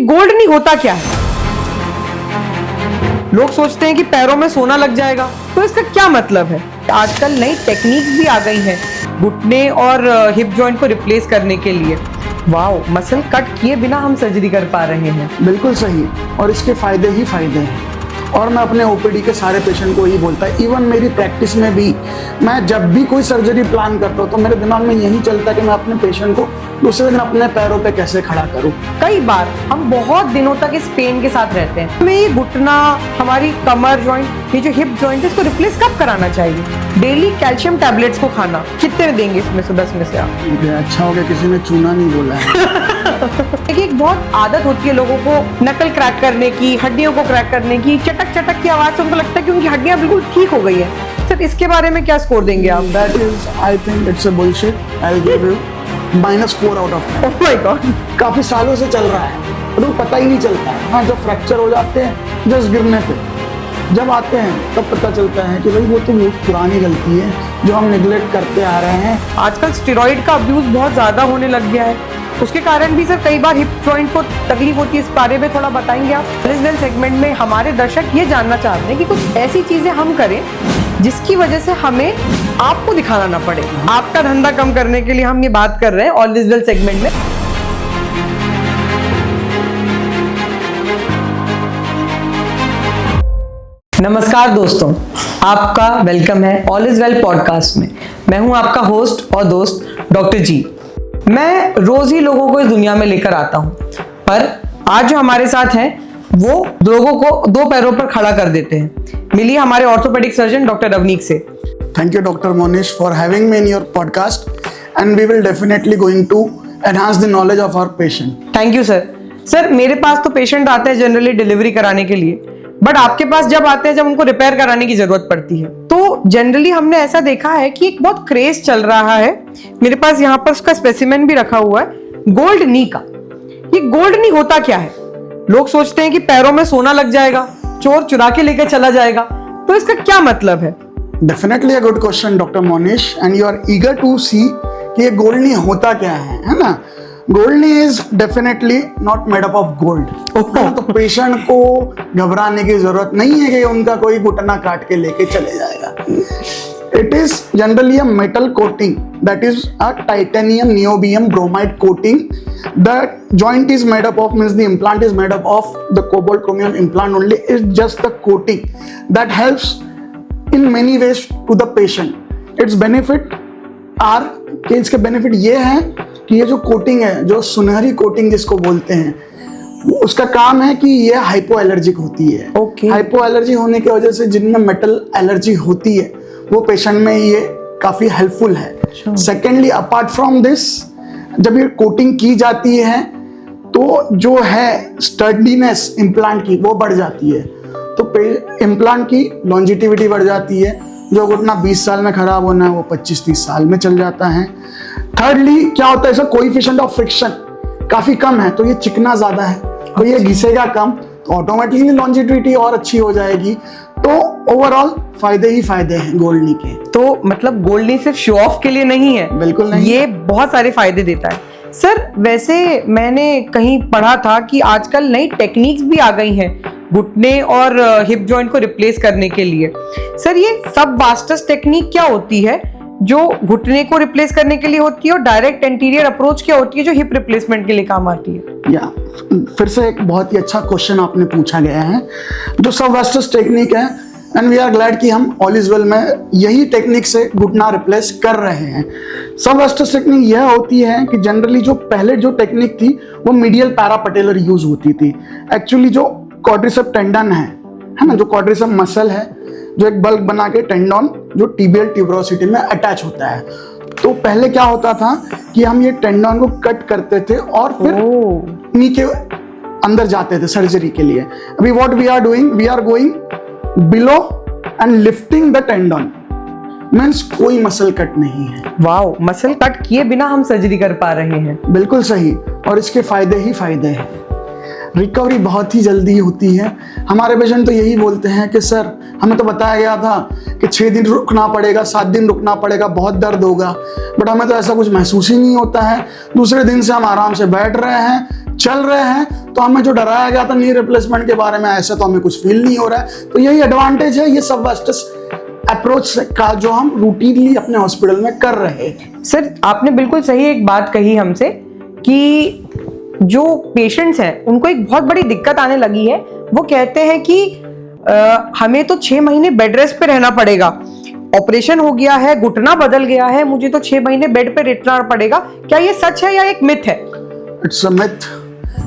Gold नहीं होता क्या है? लोग सोचते हैं कि पैरों में सोना लग जाएगा, तो इसका क्या मतलब है? आजकल नई टेक्निक्स भी आ गई हैं घुटने और हिप जॉइंट को रिप्लेस करने के लिए। वाओ, मसल कट किए बिना हम सर्जरी कर पा रहे हैं। बिल्कुल सही, और इसके फायदे ही फायदे हैं। और मैं अपने ओपीडी के सारे पेशेंट को यही बोलता है, इवन मेरी प्रैक्टिस में भी मैं जब भी कोई सर्जरी प्लान करता हूँ तो मेरे दिमाग में यही चलता है कि मैं अपने पेशेंट को दूसरे दिन अपने पैरों पे कैसे खड़ा करूँ। कई बार हम बहुत दिनों तक इस पेन के साथ रहते हैं। हमें ये घुटना, हमारी कमर जॉइंट, ये जो हिप जॉइंट है, इसको रिप्लेस कब कराना चाहिए? डेली कैल्शियम टैबलेट्स को खाना कितने देंगे इसमें से 10 में से आप? अच्छा हो गया किसी ने चूना नहीं बोला है। देखिए, एक बहुत आदत होती है लोगों को नकल क्रैक करने की, हड्डियों को क्रैक करने की। चटक चटक की आवाज से उनको लगता है कि उनकी हड्डियां बिल्कुल ठीक हो गई है। सर, इसके बारे में क्या स्कोर देंगे आप? That is, I think it's a bullshit. I'll give you -4 out of 10. Oh my God! काफी सालों से चल रहा है, तो पता ही नहीं चलता है। हाँ, जब फ्रैक्चर हो जाते हैं जस्ट गिरने पे, जब आते हैं तब पता चलता है कि भाई वो तो बहुत पुरानी गलती है जो हम निगलेक्ट करते आ रहे हैं। आजकल स्टेरॉइड का अब्यूज बहुत ज्यादा होने लग गया है, उसके कारण भी सर कई बार हिप जॉइंट को तकलीफ होती है। इस बारे में थोड़ा बताएंगे आप? ओरिजिनल सेगमेंट में हमारे दर्शक ये जानना चाहते हैं कि कुछ ऐसी चीजें हम करें जिसकी वजह से हमें आपको दिखाना ना पड़े। आपका धंधा कम करने के लिए हम ये बात कर रहे हैं ओरिजिनल सेगमेंट में। नमस्कार दोस्तों, आपका वेलकम है ऑल इज वेल पॉडकास्ट में। मैं हूं आपका होस्ट और दोस्त डॉक्टर जी। मैं रोज ही लोगों को इस दुनिया में लेकर आता हूं, पर आज जो हमारे साथ हैं वो लोगों को 2 पैरों पर खड़ा कर देते हैं। मिलिए हमारे ऑर्थोपेडिक सर्जन डॉक्टर रवनीक से। Thank you, Dr. Monish, for having me in your podcast, and we will definitely going to enhance the knowledge of our patient. Thank you sir. Sir, मेरे पास तो पेशेंट आते हैं जनरली डिलीवरी कराने के लिए, but आपके पास जब आते हैं जब उनको रिपेयर कराने की जरूरत पड़ती है, तो जनरली हमने ऐसा देखा है कि एक बहुत क्रेज चल रहा है। मेरे पास यहाँ पर उसका स्पेसिमेन भी रखा हुआ है, गोल्ड नी का। ये गोल्ड नी होता क्या है? लोग सोचते हैं कि पैरों में सोना लग जाएगा, चोर चुरा के लेकर चला जाएगा, तो इसका क्या मतलब है? Definitely a good question, Dr. Monish, and you are eager to see कि ये गोल्ड नी होता क्या है ना? Gold knee is definitely not made up of gold. तो पेशेंट को घबराने की जरूरत नहीं है कि उनका कोई घुटना काट के लेके चले जाएगा। It is generally a metal coating, that is a titanium niobium bromide coating. The joint is made up of, means the implant is made up of the cobalt chromium implant only. It's just the coating that helps in many ways to the patient. Its benefit are कि इसके benefit ये है कि ये जो coating है, जो सुनहरी कोटिंग जिसको बोलते हैं, उसका काम है कि ये हाइपो एलर्जिक होती है। हाइपो एलर्जी होने की वजह से जिनमें मेटल एलर्जी होती है वो पेशेंट में ये काफी हेल्पफुल है। सेकेंडली, अपार्ट फ्रॉम दिस, जब ये कोटिंग की जाती है तो जो है स्टर्डीनेस इम्प्लांट की वो बढ़ जाती है, तो इम्प्लांट की लॉन्जिटिविटी बढ़ जाती है। जो घुटना 20 साल में खराब होना है वो 25-30 साल में चल जाता है। थर्डली, क्या होता है, इसका कोएफिशिएंट ऑफ फ्रिक्शन काफी कम है, तो ये चिकना ज्यादा है, तो ये घिसेगा कम, तो ऑटोमेटिकली लॉन्जिटिविटी और अच्छी हो जाएगी। तो ओवरऑल फायदे ही फायदे हैं गोल्ड नी के। तो मतलब गोल्ड नी सिर्फ शो ऑफ के लिए नहीं है? बिल्कुल नहीं, ये बहुत सारे फायदे देता है। सर, वैसे मैंने कहीं पढ़ा था कि आजकल नई टेक्निक्स भी आ गई हैं घुटने और हिप जॉइंट को रिप्लेस करने के लिए। सर, ये सब वास्टस टेक्निक क्या होती है जो घुटने को रिप्लेस करने के लिए होती है, और डायरेक्ट एंटीरियर अप्रोच क्या होती है जो हिप रिप्लेसमेंट के लिए काम आती है? या फिर से एक बहुत ही अच्छा क्वेश्चन आपने पूछा गया है। जो सब वास्टस टेक्निक है, एंड वी आर ग्लैड कि हम ऑल इज वेल में यही टेक्निक से घुटना रिप्लेस कर रहे हैं। सब वास्टस टेक्निक यह होती है कि जनरली जो पहले जो टेक्निक थी वो मीडियल पैरापटेलर यूज होती थी। एक्चुअली जो क्वाड्रिसेप टेंडन है ना, जो क्वाड्रिसेप मसल है, जो एक बल्क बना के टेंडन जो टिबियल ट्यूबरोसिटी में अटैच होता है, तो पहले क्या होता था कि हम ये टेंडन को कट करते थे और फिर नी के अंदर जाते थे सर्जरी के लिए। अभी what we are doing, we are going below and lifting the tendon, means कोई मसल कट नहीं है। वाओ, मसल कट किए बिना हम सर्जरी कर पा रहे हैं। बिल्कुल सही, और इसके फायदे ही फायदे हैं। रिकवरी बहुत ही जल्दी होती है। हमारे पेशेंट तो यही बोलते हैं कि सर, हमें तो बताया गया था कि 6 दिन रुकना पड़ेगा, 7 दिन रुकना पड़ेगा, बहुत दर्द होगा, बट हमें तो ऐसा कुछ महसूस ही नहीं होता है। दूसरे दिन से हम आराम से बैठ रहे हैं, चल रहे हैं, तो हमें जो डराया गया था नी रिप्लेसमेंट के बारे में, ऐसा तो हमें कुछ फील नहीं हो रहा है। तो यही एडवांटेज है ये सब वेस्टिस अप्रोच का जो हम रूटीनली अपने हॉस्पिटल में कर रहे हैं। सर आपने बिल्कुल सही एक बात कही हमसे कि जो पेशेंट्स हैं उनको एक बहुत बड़ी दिक्कत आने लगी है। वो कहते हैं कि हमें तो 6 महीने बेड रेस्ट पे रहना पड़ेगा, ऑपरेशन हो गया है, घुटना बदल गया है, मुझे तो 6 महीने बेड पे रहना पड़ेगा। क्या ये सच है या एक मिथ है? It's a myth.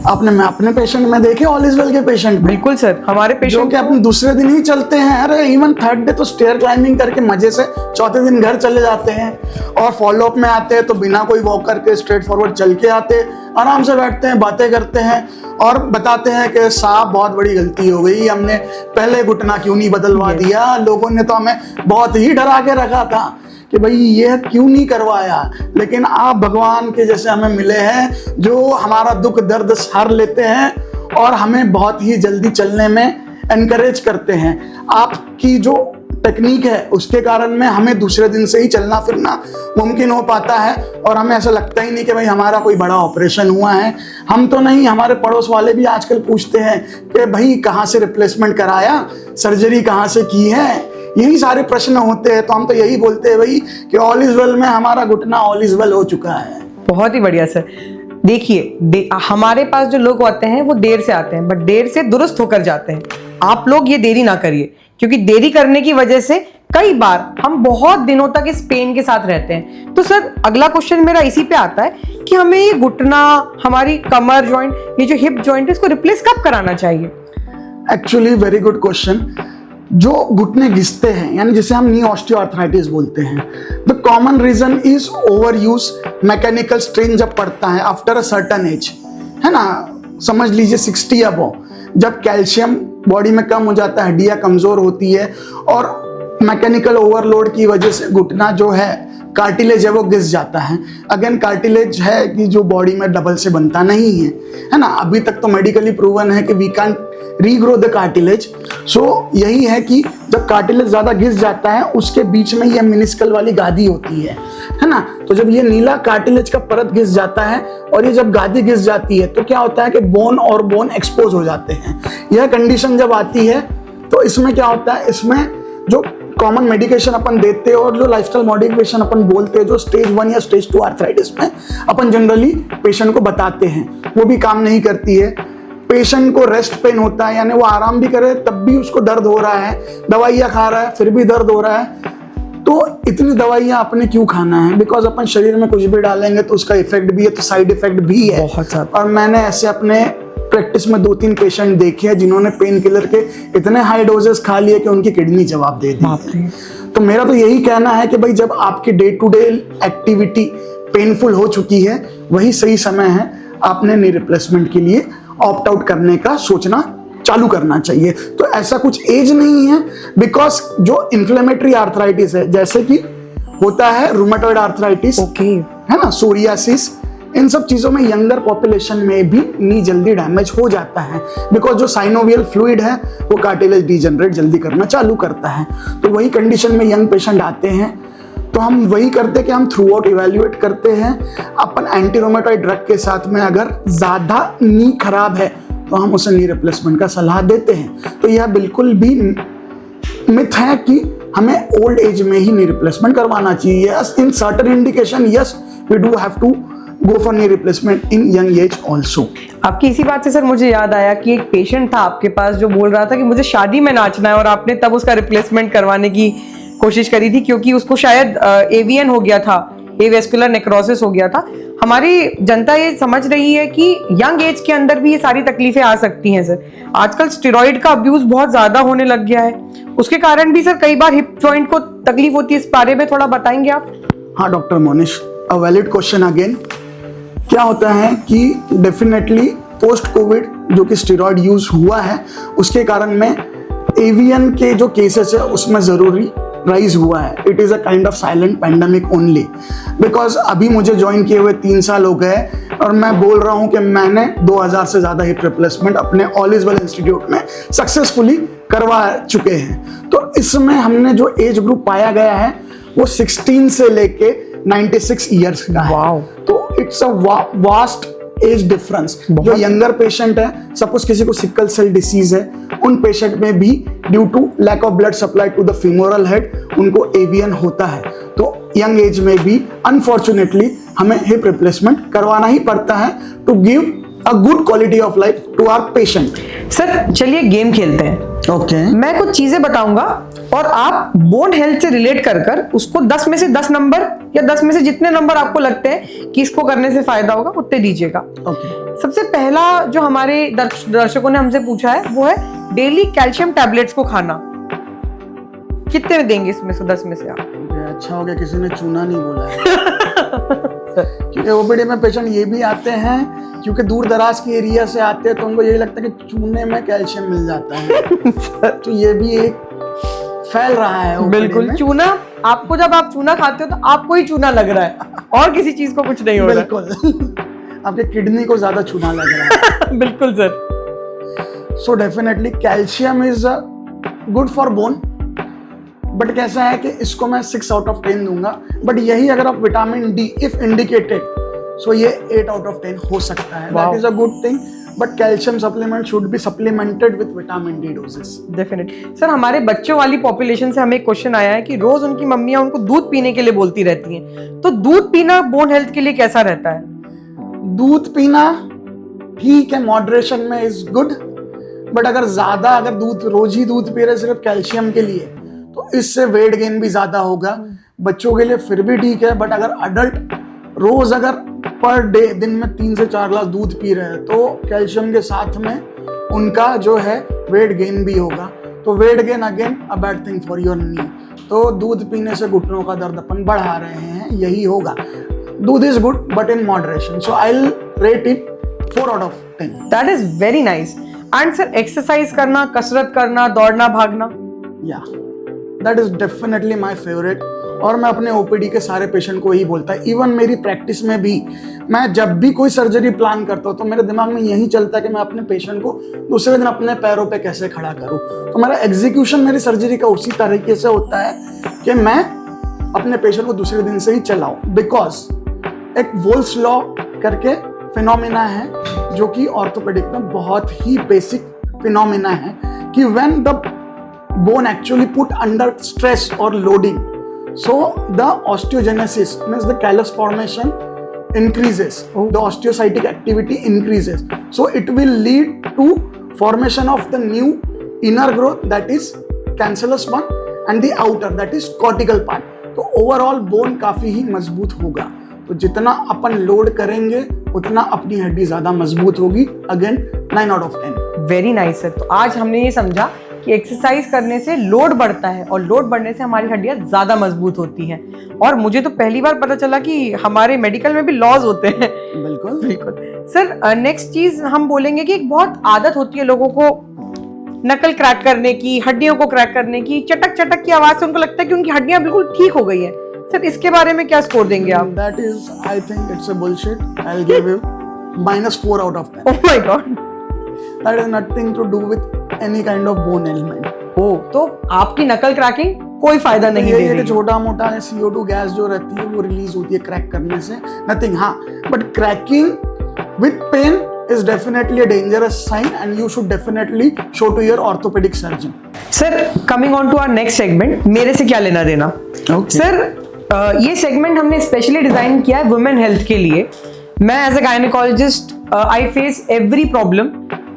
आपने मैं अपने पेशेंट में देखे ऑल इज वेल के पेशेंट, बिल्कुल सर, हमारे जो पेशेंट कि अपने दूसरे दिन ही चलते हैं। अरे इवन थर्ड डे तो स्टेयर क्लाइंबिंग करके मजे से चौथे दिन घर चले जाते हैं, और फॉलोअप में आते हैं तो बिना कोई वॉक करके स्ट्रेट फॉरवर्ड चल के आते, आराम से बैठते हैं, बातें करते हैं और बताते हैं कि साहब बहुत बड़ी गलती हो गई, हमने पहले घुटना क्यों नहीं बदलवा दिया, लोगों ने तो हमें बहुत ही डरा के रखा था कि भाई ये क्यों नहीं करवाया। लेकिन आप भगवान के जैसे हमें मिले हैं जो हमारा दुख दर्द सह लेते हैं और हमें बहुत ही जल्दी चलने में एनकरेज करते हैं। आपकी जो टेक्निक है उसके कारण में हमें दूसरे दिन से ही चलना फिरना मुमकिन हो पाता है, और हमें ऐसा लगता ही नहीं कि भाई हमारा कोई बड़ा ऑपरेशन हुआ है। हम तो नहीं, हमारे पड़ोस वाले भी आजकल पूछते हैं कि भाई कहाँ से रिप्लेसमेंट कराया, सर्जरी कहाँ से की है, यही सारे प्रश्न होते हैं। तो हम तो यही बोलते हैं भाई कि ऑल इज वेल में हमारा घुटना ऑल इज वेल हो चुका है। बहुत ही बढ़िया सर। देखिए हमारे पास जो लोग आते हैं वो देर से आते हैं, बट देर से दुरुस्त होकर जाते हैं। आप लोग ये देरी ना करिए, क्योंकि देरी करने की वजह से कई बार हम बहुत दिनों तक इस पेन के साथ रहते हैं। तो सर अगला क्वेश्चन मेरा इसी पे आता है कि हमें ये घुटना, हमारी कमर जॉइंट, ये जो हिप जॉइंट है, इसको रिप्लेस कब कराना चाहिए? Actually very good question. जो घुटने घिसते हैं यानी जिसे हम नी ऑस्टियोआर्थराइटिस बोलते हैं, the common reason is overuse mechanical strain जब पड़ता है आफ्टर अ सर्टन एज, है ना, समझ लीजिए 60 अबव, जब कैल्शियम बॉडी में कम हो जाता है, हड्डियां कमजोर होती है और मैकेनिकल ओवरलोड की वजह से घुटना जो है कार्टिलेज है वो घिस जाता है। अगेन कार्टिलेज है कि जो बॉडी में डबल से बनता नहीं है ना, अभी तक तो मेडिकली प्रूवन है कि we can regrow the cartilage. So यही है कि जब कार्टिलेज ज्यादा घिस जाता है उसके बीच में ये मिनिस्कल वाली गादी होती है ना, तो जब ये नीला कार्टिलेज का परत घिस जाता है और ये जब गादी घिस जाती है तो क्या होता है कि बोन और बोन एक्सपोज हो जाते हैं। यह कंडीशन जब आती है तो इसमें क्या होता है, इसमें जो कॉमन मेडिकेशन अपन देते हैं और जो लाइफस्टाइल मॉडिफिकेशन अपन बोलते हैं, जो स्टेज 1 या स्टेज 2 आर्थराइटिस में अपन जनरली पेशेंट को बताते हैं, वो भी काम नहीं करती है। पेशेंट को रेस्ट पेन होता है, यानी वो आराम भी करे तब भी उसको दर्द हो रहा है, दवाइयाँ खा रहा है फिर भी दर्द हो रहा है। तो इतनी दवाइयाँ आपने क्यों खाना है? बिकॉज अपन शरीर में कुछ भी डालेंगे तो उसका इफेक्ट भी है, तो साइड इफेक्ट भी है बहुत ज्यादा। और मैंने ऐसे अपने प्रैक्टिस में 2-3 पेशेंट देखे हैं जिन्होंने पेन किलर के इतने हाई डोजेस खा लिए कि उनकी किडनी जवाब दे दी। तो मेरा तो यही कहना है कि भाई जब आपकी day to day activity painful हो चुकी है वही सही समय है आपने नी रिप्लेसमेंट के लिए ऑप्ट आउट करने का सोचना चालू करना चाहिए। तो ऐसा कुछ एज नहीं है, बिकॉज जो इन्फ्लेमेटरी आर्थराइटिस है जैसे कि होता है रूमेटॉइड आर्थराइटिस, है ना, सोरियासिस, इन सब चीजों में यंगर पॉपुलेशन में भी नी जल्दी डैमेज हो जाता है, बिकॉज जो साइनोवियल फ्लूइड है वो कार्टिलेज डिजनरेट जल्दी करना चालू करता है। तो वही कंडीशन में यंग पेशेंट आते हैं तो हम वही करते हैं कि हम थ्रू आउट इवेल्युएट करते हैं अपन एंटी रोमेटॉइड ड्रग के साथ में। अगर ज्यादा नी खराब है तो हम उसे नी रिप्लेसमेंट का सलाह देते हैं। तो यह बिल्कुल भी मिथ है कि हमें ओल्ड एज में ही नी रिप्लेसमेंट करवाना चाहिए। Yes, in certain indication yes we do have to go for knee replacement in young age also. आपकी इसी बात से सर मुझे याद आया कि एक पेशेंट था आपके पास जो बोल रहा था कि मुझे शादी में नाचना है, और आपने तब उसका रिप्लेसमेंट करवाने की कोशिश करी थी क्योंकि उसको शायद एवीएन हो गया था, एवेस्कुलर नेक्रोसिस हो गया था। हमारी जनता ये समझ रही है कि यंग एज के अंदर भी ये सारी तकलीफें आ सकती हैं सर। आजकल स्टेरॉइड का अब्यूज बहुत ज्यादा होने लग गया है, उसके कारण भी सर कई बार हिप जॉइंट को तकलीफ होती है। इस बारे में थोड़ा बताएंगे आप? हाँ doctor Monish, a valid question again. क्या होता है कि डेफिनेटली पोस्ट कोविड जो कि स्टेरॉइड यूज हुआ है उसके कारण में एवीएन के जो केसेस है उसमें जरूरी राइज हुआ है। It is a kind of silent pandemic only, because अभी मुझे ज्वाइन किए हुए 3 साल हो गए और मैं बोल रहा हूं कि मैंने 2000 से ज्यादा हिप रिप्लेसमेंट अपने ऑल इज वेल इंस्टीट्यूट में सक्सेसफुली करवा चुके हैं। तो इसमें हमने जो एज ग्रुप पाया गया है वो 16 से लेके 96 ईयर्स का है। तो it's a vast age difference, जो यंगर पेशेंट है, सपोज किसी को सिकल सेल डिसीज है, उन पेशेंट में भी due to lack of blood supply to the femoral head उनको एवीएन होता है। तो यंग एज में भी अनफॉर्चुनेटली हमें हिप रिप्लेसमेंट करवाना ही पड़ता है to give a good quality of life to our patient. Sir चलिए गेम खेलते हैं। ओके, मैं कुछ चीजें बताऊंगा और आप बोन हेल्थ से रिलेट कर कर उसको 10 में से 10 नंबर या 10 में से जितने नंबर आपको लगते हैं कि इसको करने से फायदा होगा उतने दीजिएगा। ओके। सबसे पहला जो हमारे दर्शकों ने हमसे पूछा है वो है डेली कैल्शियम टैबलेट्स को खाना, कितने में देंगे इसमें से 10 में से आप? अच्छा हो गया किसी ने चूना नहीं बोला है। क्योंकि ओपीडी में पेशेंट ये भी आते हैं क्योंकि दूर दराज के एरिया से आते हैं तो उनको यही लगता है कि चूने में कैल्शियम मिल जाता है। तो ये भी एक फैल रहा है OPD बिल्कुल में। चूना, आपको जब आप चूना खाते हो तो आपको ही चूना लग रहा है और किसी चीज को कुछ नहीं हो रहा है। बिल्कुल आपके किडनी को ज्यादा चूना लग रहा है। बिल्कुल sir. So definitely calcium is good for bone, but कैसा है कि इसको मैं 6 आउट ऑफ 10 दूंगा, बट यही अगर आप विटामिन डी इफ इंडिकेटेड सो ये 8 आउट ऑफ 10 हो सकता है। That is a good thing, but calcium supplement should be supplemented with vitamin D doses. Definite sir, हमारे बच्चों वाली पॉपुलेशन से हमें एक क्वेश्चन आया है कि रोज उनकी मम्मियां उनको दूध पीने के लिए बोलती रहती हैं, तो दूध पीना बोन हेल्थ के लिए कैसा रहता है? दूध पीना ठीक है, मॉडरेशन में इज गुड, बट अगर दूध रोज ही दूध पी रहे सिर्फ कैल्शियम के लिए तो इससे वेट गेन भी ज्यादा होगा। बच्चों के लिए फिर भी ठीक है, बट अगर अडल्ट रोज अगर पर डे दिन में 3 से 4 ग्लास दूध पी रहे हैं तो कैल्शियम के साथ में उनका जो है वेट गेन भी होगा। तो weight gain again a bad thing for your knee. तो दूध पीने से घुटनों का दर्द अपन बढ़ा रहे हैं, यही होगा। दूध is good but in moderation, so I will rate it 4 out of 10। That is very nice. And sir exercise करना, कसरत करना, दौड़ना, भागना, या that is definitely my favourite, और मैं अपने ओपीडी के सारे पेशेंट को यही बोलता है। इवन मेरी प्रैक्टिस में भी मैं जब भी कोई सर्जरी प्लान करता हूँ तो मेरे दिमाग में यही चलता है कि मैं अपने पेशेंट को दूसरे दिन अपने पैरों पे कैसे खड़ा करूँ। तो मेरा एग्जीक्यूशन मेरी सर्जरी का उसी तरीके से होता है कि मैं अपने पेशेंट को दूसरे दिन से ही चलाऊं, बिकॉज एक वोल्स लॉ करके फिनोमिना है जो कि ऑर्थोपेडिक में बहुत ही बेसिक फिनोमिना है कि when the bone actually put under stress or loading, so the osteogenesis means the callus formation increases. The osteocytic activity increases, so it will lead to formation of the new inner growth, that is cancellous one, and the outer, that is cortical part. तो overall bone काफी ही मजबूत होगा। तो जितना अपन load करेंगे उतना अपनी हड्डी ज्यादा मजबूत होगी। Again 9 out of 10। Very nice sir. तो आज हमने ये समझा कि एक्सरसाइज करने से लोड बढ़ता है और लोड बढ़ने से हमारी हड्डियां ज्यादा मजबूत होती हैं। और मुझे तो पहली बार पता चला कि हमारे मेडिकल में भी लॉज होते हैं। बिल्कुल बिल्कुल सर। नेक्स्ट चीज हम बोलेंगे कि एक बहुत आदत होती है लोगों को नकल क्रैक करने की, हड्डियों को क्रैक करने की, चटक चटक की आवाज से उनको लगता है कि उनकी हड्डियां बिल्कुल ठीक हो गई है। सर इसके बारे में क्या स्कोर देंगे आप? That is, I think it's a bullshit. I'll give you -4 out of 10. Oh my God. That has nothing to do with any kind of bone ailment. ओ, तो आपकी नकल क्रैकिंग कोई फायदा नहीं दे ये रही। छोटा मोटा CO2 गैस जो रहती है वो रिलीज होती है क्रैक करने से, नथिंग। हाँ, but cracking with pain is definitely a dangerous sign and you should definitely show to your orthopedic surgeon. Sir coming on to our next segment, मेरे से क्या लेना देना। Okay. सर ये सेगमेंट हमने स्पेशली डिजाइन किया है वुमेन हेल्थ के लिए। मैं as a gynaecologist I face every problem.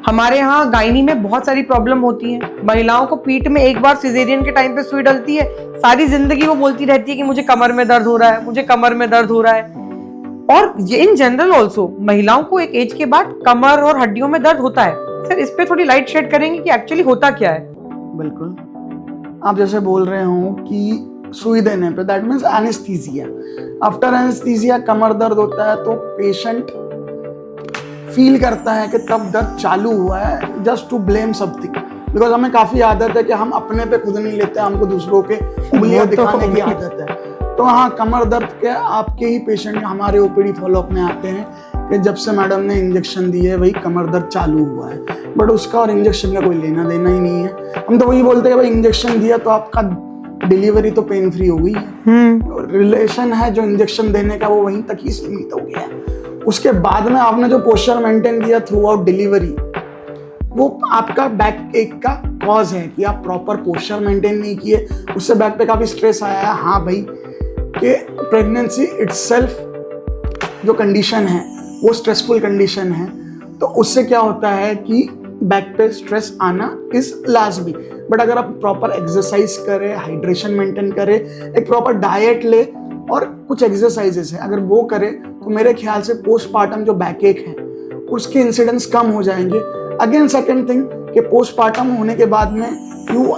हमारे यहाँ गायनी में बहुत सारी प्रॉब्लम होती हैं। महिलाओं को पीठ में एक बार सिजेरियन के टाइम पे सुई डलती है, सारी जिंदगी वो बोलती रहती है कि मुझे कमर में दर्द हो रहा है, मुझे कमर में दर्द हो रहा है। और इन जनरल ऑल्सो महिलाओं को एक एज के बाद कमर और हड्डियों में दर्द होता है। सर इस पे थोड़ी लाइट शेड करेंगे कि एक्चुअली होता क्या है? बिल्कुल, आप जैसे बोल रहे हो कि सुई देने पे that means anaesthesia. After anaesthesia कमर दर्द होता है तो पेशेंट फील करता है कि तब दर्द चालू हुआ है, just to blame something. Because हमें काफी आदत है कि हम अपने पे खुद नहीं लेते, हमको दूसरों के उंगलियां दिखाने की आदत है। तो हाँ, कमर दर्द के आपके ही पेशेंट हमारे ओपीडी फॉलोअप में आते हैं कि जब से मैडम ने इंजेक्शन दी है वही कमर दर्द चालू हुआ है, बट उसका और इंजेक्शन का कोई लेना देना ही नहीं है। हम तो वही बोलते हैं भाई इंजेक्शन दिया तो आपका डिलीवरी तो पेन फ्री हो गई है। रिलेशन है जो इंजेक्शन देने का वो वहीं तक ही सीमित हो गया है। उसके बाद में आपने जो पोस्चर मेंटेन किया थ्रू आउट डिलीवरी, वो आपका बैक एक का कॉज है कि आप प्रॉपर पोस्चर मेंटेन नहीं किए, उससे बैक पे काफी स्ट्रेस आया है। हाँ भाई, कि प्रेगनेंसी इटसेल्फ जो कंडीशन है वो स्ट्रेसफुल कंडीशन है, तो उससे क्या होता है कि बैक पे स्ट्रेस आना इज लाजमी। बट अगर आप प्रॉपर एक्सरसाइज करें, हाइड्रेशन मेंटेन करें, एक प्रॉपर डाइट ले और कुछ एक्सरसाइजेस है अगर वो करें, तो मेरे ख्याल से पोस्टपार्टम जो बैक एक है उसके इंसिडेंस कम हो जाएंगे। अगेन सेकंड थिंग कि पोस्टपार्टम होने के बाद में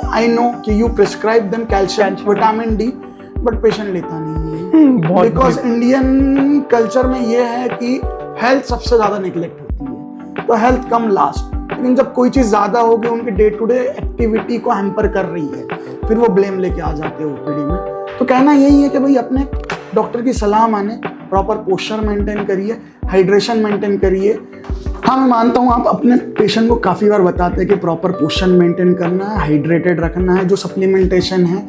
आई नो कि you prescribe them calcium, vitamin D, but patient लेता नहीं है बिकॉज इंडियन कल्चर में ये है कि हेल्थ सबसे ज्यादा निगलेक्ट होती है, तो हेल्थ कम लास्ट। लेकिन जब कोई चीज ज्यादा होगी, उनकी डे टू डे एक्टिविटी को हैम्पर कर रही है, फिर वो ब्लेम लेके आ जाते हैं ओपीडी में। तो कहना यही है कि भाई अपने डॉक्टर की सलाह माने, प्रॉपर पोस्चर मेंटेन करिए, हाइड्रेशन मेंटेन करिए। हाँ, मैं मानता हूँ आप अपने पेशेंट को काफ़ी बार बताते हैं कि प्रॉपर पोस्चर मेंटेन करना है, हाइड्रेटेड रखना है, जो सप्लीमेंटेशन है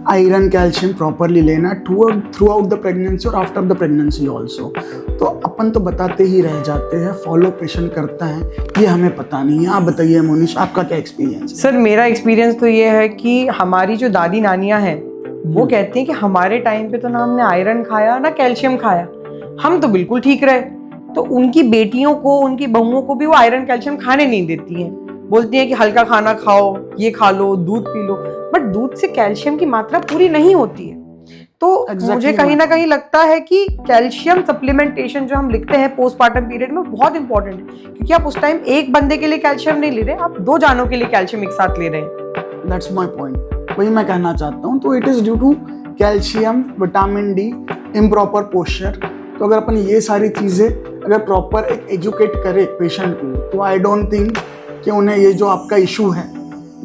आयरन कैल्शियम प्रॉपरली लेना थ्रू आउट द प्रेगनेंसी और आफ्टर द प्रेगनेंसी ऑल्सो। तो अपन तो बताते ही रह जाते हैं, फॉलो पेशेंट करता है, ये हमें पता नहीं है। आप बताइए मोनिश, आपका क्या एक्सपीरियंस है? सर मेरा एक्सपीरियंस तो ये है कि हमारी जो दादी नानियां हैं वो कहती हैं कि हमारे टाइम पे तो ना हमने आयरन खाया ना कैल्शियम खाया, हम तो बिल्कुल ठीक रहे। तो उनकी बेटियों को, उनकी बहुओं को भी वो आयरन कैल्शियम खाने नहीं देती हैं, बोलती हैं कि हल्का खाना खाओ, ये खा लो, दूध पी लो, बट दूध से कैल्शियम की मात्रा पूरी नहीं होती है। तो मुझे कहीं ना कहीं लगता है कि कैल्शियम सप्लीमेंटेशन जो हम लिखते हैं पोस्टपार्टम पीरियड में बहुत इंपॉर्टेंट है, क्योंकि आप उस टाइम एक बंदे के लिए कैल्शियम नहीं ले रहे, आप 2 जानों के लिए कैल्शियम एक साथ ले रहे हैं। दैट्स माय पॉइंट, वही मैं कहना चाहता हूँ। तो it is due to calcium, vitamin D, improper posture. तो अगर अपन ये सारी चीजें अगर प्रॉपर एक एजुकेट करे पेशेंट को, तो आई डोंट थिंक कि उन्हें ये जो आपका इशू है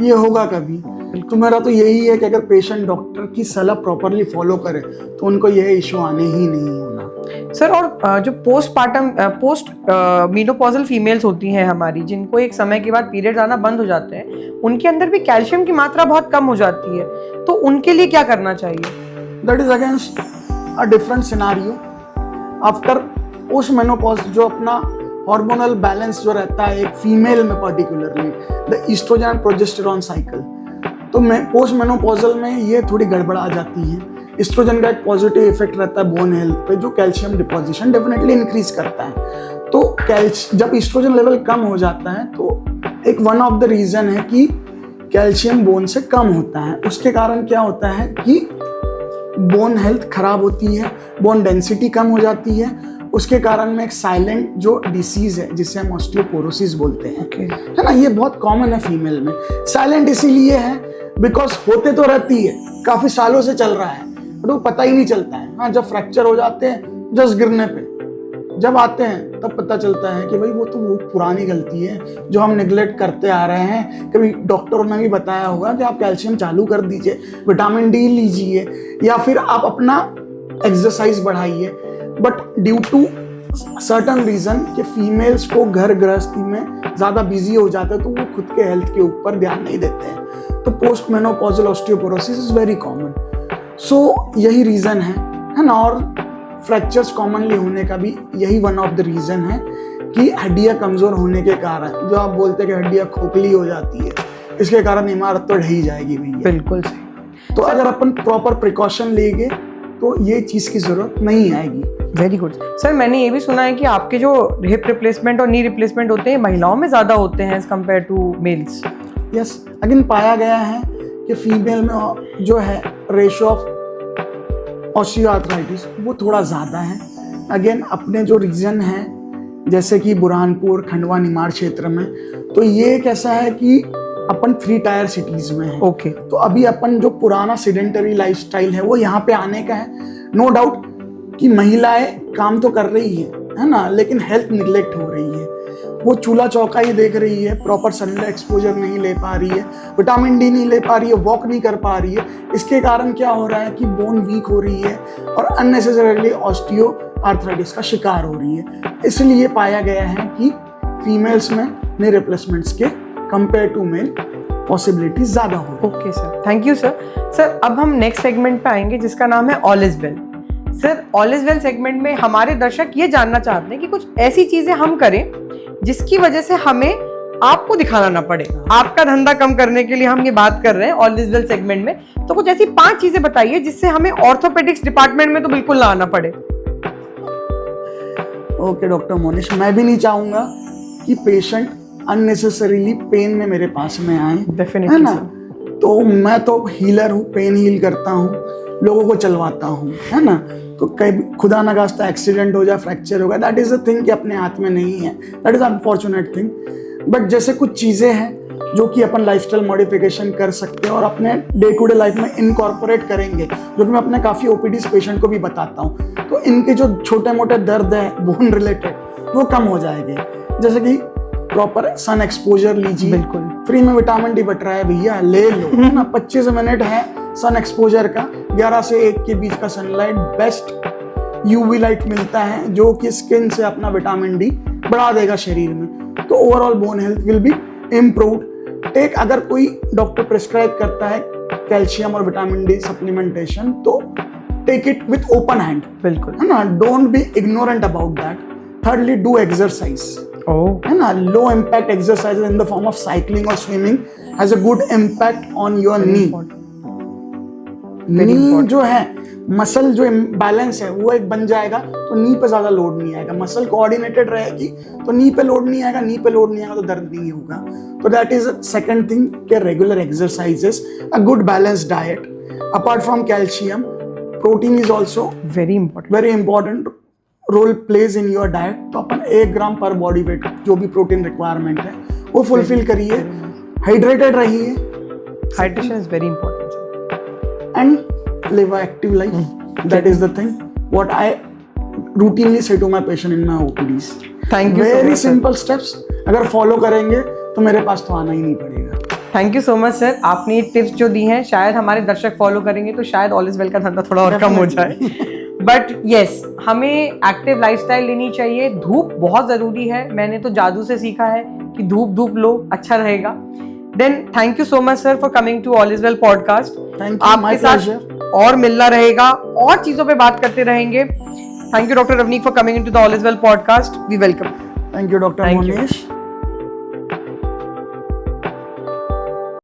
ये होगा कभी। तो मेरा तो यही है कि अगर पेशेंट डॉक्टर की सलाह प्रॉपरली फॉलो करे तो उनको यह इशू आने ही नहीं होना। सर और जो पोस्ट मीनोपॉजल फीमेल्स होती हैं हमारी, जिनको एक समय के बाद पीरियड्स आना बंद हो जाते हैं, उनके अंदर भी कैल्शियम की मात्रा बहुत कम हो जाती है, तो उनके लिए क्या करना चाहिए? That is against a different scenario. After post menopause जो अपना हार्मोनल बैलेंस जो रहता है एक फीमेल में particularly, the oestrogen and progesterone cycle, तो पोस्ट मेनोपॉजल में ये थोड़ी गड़बड़ आ जाती है। ईस्ट्रोजन का एक पॉजिटिव इफेक्ट रहता है बोन हेल्थ पे, जो कैल्शियम डिपोजिशन डेफिनेटली इंक्रीज करता है। तो जब ईस्ट्रोजन लेवल कम हो जाता है तो एक वन ऑफ द रीजन है कि कैल्शियम बोन से कम होता है। उसके कारण क्या होता है कि बोन हेल्थ खराब होती है, बोन डेंसिटी कम हो जाती है। उसके कारण में एक साइलेंट जो डिसीज है जिसे हम ऑस्टियोपोरोसिस बोलते हैं, है ना, ये बहुत कॉमन है फीमेल में। साइलेंट इसीलिए है बिकॉज होते तो रहती है, काफी सालों से चल रहा है, बट वो पता ही नहीं चलता है। हाँ, जब फ्रैक्चर हो जाते हैं, जस्ट गिरने पे जब आते हैं तब पता चलता है कि भाई वो तो वो पुरानी गलती है जो हम निगलेक्ट करते आ रहे हैं। कभी डॉक्टरों ने भी बताया होगा कि आप कैल्शियम चालू कर दीजिए, विटामिन डी लीजिए, या फिर आप अपना एक्सरसाइज बढ़ाइए। But due to certain reason कि फीमेल्स को घर गृहस्थी में ज़्यादा बिजी हो जाते हैं, तो वो खुद के हेल्थ के ऊपर ध्यान नहीं देते हैं। तो post menopausal osteoporosis is very common. So यही रीज़न है ना। और फ्रैक्चर्स कॉमनली होने का भी यही वन ऑफ द रीज़न है कि हड्डियाँ कमज़ोर होने के कारण, जो आप बोलते हैं कि हड्डियाँ खोखली हो जाती है, इसके कारण इमारत तो ढही जाएगी भैया। बिल्कुल सही। तो अगर अपन प्रॉपर प्रिकॉशन लेंगे तो ये चीज़ की ज़रूरत नहीं आएगी। Very good sir. मैंने ये भी सुना है कि आपके जो हिप रिप्लेसमेंट और नी रिप्लेसमेंट होते हैं महिलाओं में ज़्यादा होते हैं as compare to males. Yes, again पाया गया है कि फीमेल में जो है रेशियो ऑफ ऑस्टियोआर्थराइटिस वो थोड़ा ज़्यादा है। अगेन अपने जो रीजन है जैसे कि बुरहानपुर, खंडवा, निमाड़ क्षेत्र में, तो ये कैसा है कि अपन 3 टायर सिटीज में है। ओके। तो अभी अपन जो पुराना सेडेंटरी लाइफस्टाइल है वो यहाँ पे आने का है। नो डाउट कि महिलाएं काम तो कर रही है ना, लेकिन हेल्थ निगलेक्ट हो रही है। वो चूल्हा चौका ही देख रही है, प्रॉपर सनलाइट एक्सपोजर नहीं ले पा रही है, विटामिन डी नहीं ले पा रही है, वॉक नहीं कर पा रही है। इसके कारण क्या हो रहा है कि बोन वीक हो रही है और अननेसेसरीली ऑस्टियो आर्थराइटिस का शिकार हो रही है। इसलिए पाया गया है कि फीमेल्स में नी रिप्लेसमेंट्स के कंपेयर टू मेल पॉसिबिलिटी ज्यादा हो रही है। Okay sir, thank you sir. Sir अब हम नेक्स्ट सेगमेंट पे आएंगे जिसका नाम है all is well. Sir all is well segment में हमारे दर्शक ये जानना चाहते हैं कि कुछ ऐसी चीजें हम करें जिसकी वजह से हमें आपको दिखाना ना पड़े। आपका धंधा कम करने के लिए हम ये बात कर रहे हैं ऑल इज वेल सेगमेंट में। तो कुछ ऐसी 5 चीजें बताइए जिससे हमें ऑर्थोपेडिक्स डिपार्टमेंट में तो बिल्कुल ना आना पड़े। ओके डॉक्टर मोनिश, मैं भी नहीं चाहूंगा कि पेशेंट अननेसेसरीली पेन में मेरे पास में आए, Definitely, है ना। तो मैं तो हीलर हूँ, पेन हील करता हूँ, लोगों को चलवाता हूँ, है ना। तो कहीं खुदा न खास्ता एक्सीडेंट हो जाए, फ्रैक्चर होगा, दैट इज अ थिंग कि अपने हाथ में नहीं है, that is unfortunate thing. But जैसे कुछ चीज़ें हैं जो कि अपन लाइफस्टाइल मॉडिफिकेशन कर सकते हैं और अपने डे टू डे लाइफ में इनकॉर्पोरेट करेंगे, जो कि मैं अपने काफ़ी ओपीडीज पेशेंट को भी बताता हूँ। तो इनके जो छोटे मोटे दर्द है बोन रिलेटेड, वो कम हो जाएंगे। जैसे कि प्रॉपर सन एक्सपोजर लीजिए, बिल्कुल। फ्री में विटामिन डी बट रहा है भैया, ले लो, है ना। 25 मिनट है सन एक्सपोजर का, 11 से 1 के बीच का सनलाइट, बेस्ट यूवी लाइट मिलता है जो कि स्किन से अपना विटामिन डी बढ़ा देगा शरीर में। तो overall bone health will be improved. Take, अगर कोई डॉक्टर प्रिस्क्राइब करता है कैल्शियम और विटामिन डी सप्लीमेंटेशन, तो take it with open hand, बिल्कुल, है ना। Don't be ignorant about that. Thirdly, do exercise, है ना। Low impact exercise in the form of cycling और swimming has a good impact on your knee. Knee जो है muscle जो balance है वो एक बन जाएगा, तो नी पे ज्यादा लोड नहीं आएगा। मसल कोऑर्डिनेटेड रहेगी तो नी पे लोड नहीं आएगा, नी पे लोड नहीं आएगा तो दर्द नहीं होगा। तो दैट इज सेकंड थिंग के regular exercises, a good balance diet. Apart from calcium, protein is also very important role plays in your diet. तो अपन 1 ग्राम पर बॉडी वेट जो भी प्रोटीन रिक्वायरमेंट है वो फुलफिल करिए, हाइड्रेटेड रहिए, hydration is very important and live an active life. That is the thing what I routinely say to my patient in my OPDs. Thank you so Very much, sir. simple steps, अगर follow करेंगे तो मेरे पास तो आना ही नहीं पड़ेगा। Thank you so much sir. आपने ये टिप्स जो दी हैं, शायद हमारे दर्शक फॉलो करेंगे तो शायद ऑल इज वेल का धंधा थोड़ा और कम हो जाए। बट यस, हमें एक्टिव लाइफस्टाइल लेनी चाहिए। धूप बहुत जरूरी है, मैंने तो जादू से सीखा है कि धूप लो, अच्छा रहेगा। Then thank you so much sir for coming to all is well podcast. आपके साथ और मिलना रहेगा, और चीजों पे बात करते रहेंगे। Thank you doctor Ravneek for coming into the all is well podcast. We welcome. Thank you doctor Monish.